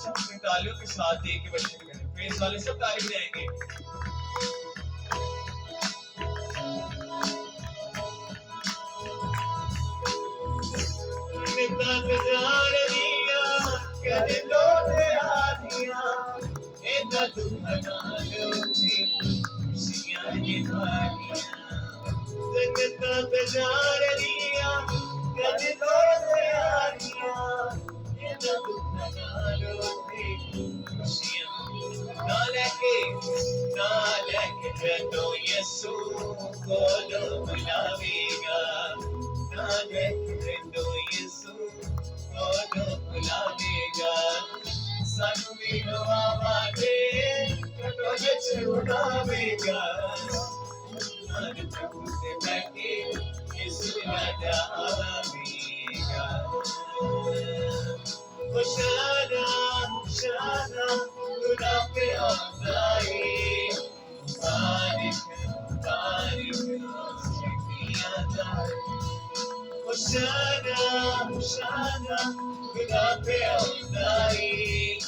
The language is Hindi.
अपनी तालियों के साथ दे के वर्शिप करें। प्रेज वाले सब ताली बजाएंगे। जदों यसू कोलों बुलावेगा, जदों यसू कोलों बुलावेगा, सानू भी नवावा दे कटों विच उड़ावेगा। हर प्रभु ते बैठे यसू राजा आवेगा। होशाना होशाना खुदा पे आता है, Hosanna, Hosanna, खुदा पे आता है,